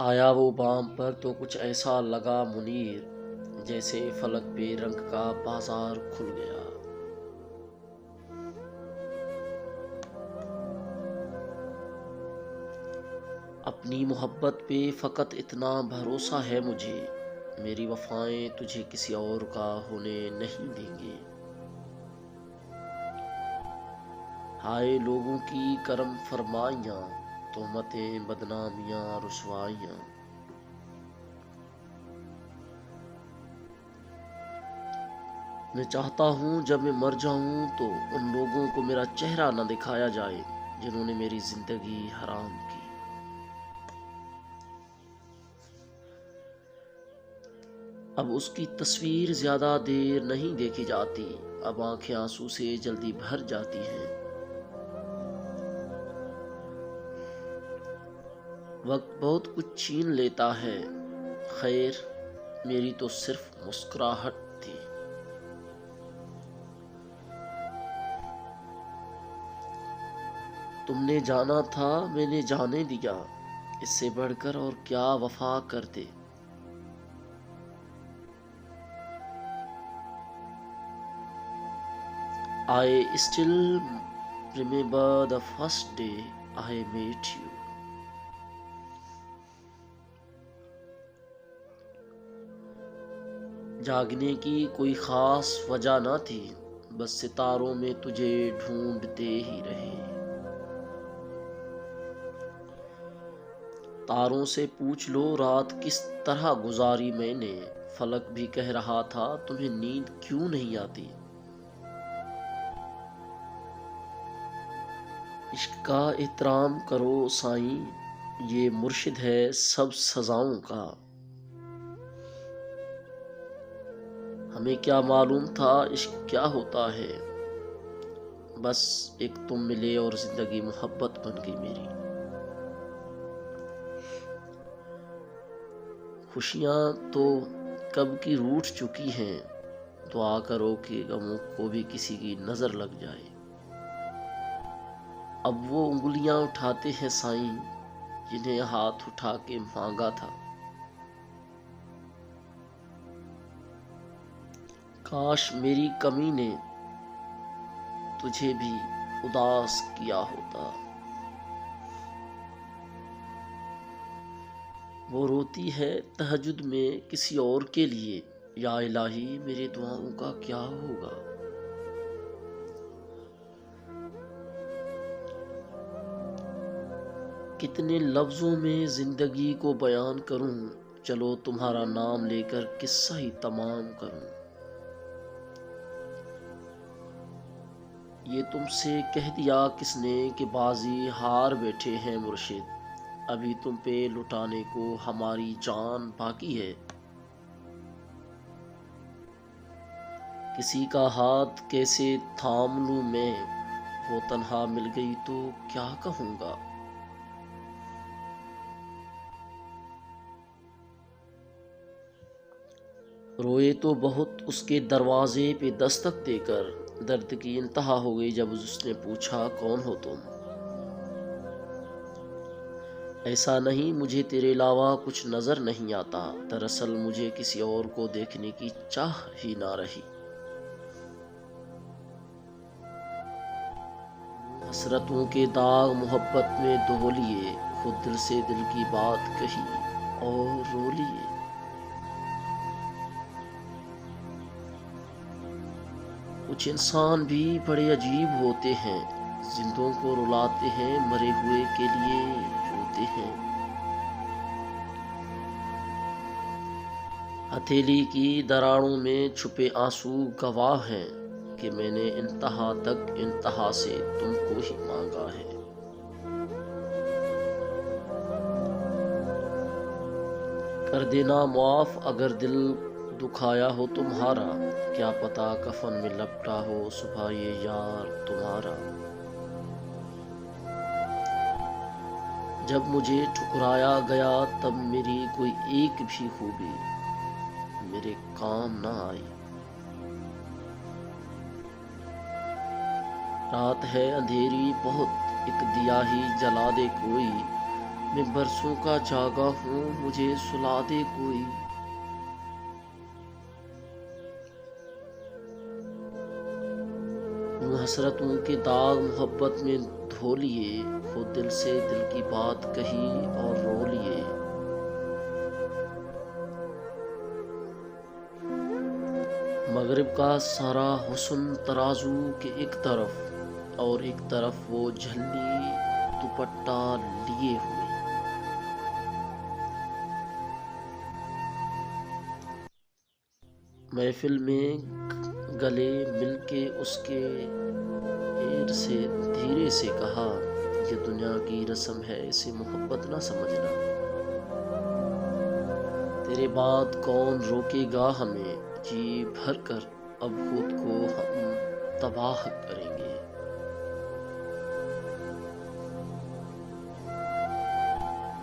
آیا وہ بام پر تو کچھ ایسا لگا منیر، جیسے فلک پہ رنگ کا بازار کھل گیا۔ اپنی محبت پہ فقط اتنا بھروسہ ہے مجھے، میری وفائیں تجھے کسی اور کا ہونے نہیں دیں گے۔ ہائے لوگوں کی کرم فرمائیاں، تہمتیں بدنامیاں رسوائیاں۔ میں چاہتا ہوں جب میں مر جاؤں تو ان لوگوں کو میرا چہرہ نہ دکھایا جائے جنہوں نے میری زندگی حرام کی۔ اب اس کی تصویر زیادہ دیر نہیں دیکھی جاتی، اب آنکھیں آنسو سے جلدی بھر جاتی ہیں۔ وقت بہت کچھ چھین لیتا ہے، خیر میری تو صرف مسکراہٹ تھی۔ تم نے جانا تھا میں نے جانے دیا، اس سے بڑھ کر اور کیا وفا کرتے۔ I still remember the first day I met you. جاگنے کی کوئی خاص وجہ نہ تھی، بس ستاروں میں تجھے ڈھونڈتے ہی رہے۔ تاروں سے پوچھ لو رات کس طرح گزاری میں نے، فلک بھی کہہ رہا تھا تمہیں نیند کیوں نہیں آتی۔ عشق کا احترام کرو سائیں، یہ مرشد ہے سب سزاؤں کا۔ ہمیں کیا معلوم تھا عشق کیا ہوتا ہے، بس ایک تم ملے اور زندگی محبت بن گئی میری۔ خوشیاں تو کب کی روٹھ چکی ہیں، دعا کرو کہ غموں کو بھی کسی کی نظر لگ جائے۔ اب وہ انگلیاں اٹھاتے ہیں سائیں جنہیں ہاتھ اٹھا کے مانگا تھا۔ کاش میری کمی نے تجھے بھی اداس کیا ہوتا۔ وہ روتی ہے تہجد میں کسی اور کے لیے، یا الہی میری دعاؤں کا کیا ہوگا۔ کتنے لفظوں میں زندگی کو بیان کروں، چلو تمہارا نام لے کر قصہ ہی تمام کروں۔ یہ تم سے کہہ دیا کس نے کہ بازی ہار بیٹھے ہیں مرشد، ابھی تم پہ لٹانے کو ہماری جان باقی ہے۔ کسی کا ہاتھ کیسے تھام لوں میں، وہ تنہا مل گئی تو کیا کہوں گا۔ روئے تو بہت اس کے دروازے پہ دستک دے کر، درد کی انتہا ہو گئی جب اس نے پوچھا کون ہو تم۔ ایسا نہیں مجھے تیرے علاوہ کچھ نظر نہیں آتا، دراصل مجھے کسی اور کو دیکھنے کی چاہ ہی نہ رہی۔ حسرتوں کے داغ محبت میں دھو لیے، خود دل سے دل کی بات کہی اور رو لیے۔ کچھ انسان بھی بڑے عجیب ہوتے ہیں، زندوں کو رلاتے ہیں مرے ہوئے کے لیے روتے ہیں۔ ہتھیلی کی دراڑوں میں چھپے آنسو گواہ ہیں کہ میں نے انتہا تک انتہا سے تم کو ہی مانگا ہے۔ کر دینا معاف اگر دل دکھایا ہو تمہارا، کیا پتا کفن میں لپٹا ہو صبح یہ یار تمہارا۔ جب مجھے ٹھکرایا گیا تب میری کوئی ایک بھی خوبی میرے کام نہ آئی۔ رات ہے اندھیری بہت، ایک دیا ہی جلا دے کوئی، میں برسوں کا جاگا ہوں، مجھے سلا دے کوئی۔ ان حسرتوں کے داغ محبت میں دھو لیے، خود دل سے دل کی بات کہی اور رو لیے۔ مغرب کا سارا حسن ترازو کے ایک طرف، اور ایک طرف وہ جھلی دوپٹہ لیے ہوئے۔ محفل میں گلے مل کے اس کے دھیرے سے کہا، یہ دنیا کی رسم ہے، اسے محبت نہ سمجھنا۔ تیرے بعد کون روکے گا ہمیں، جی بھر کر اب خود کو ہم تباہ کریں گے۔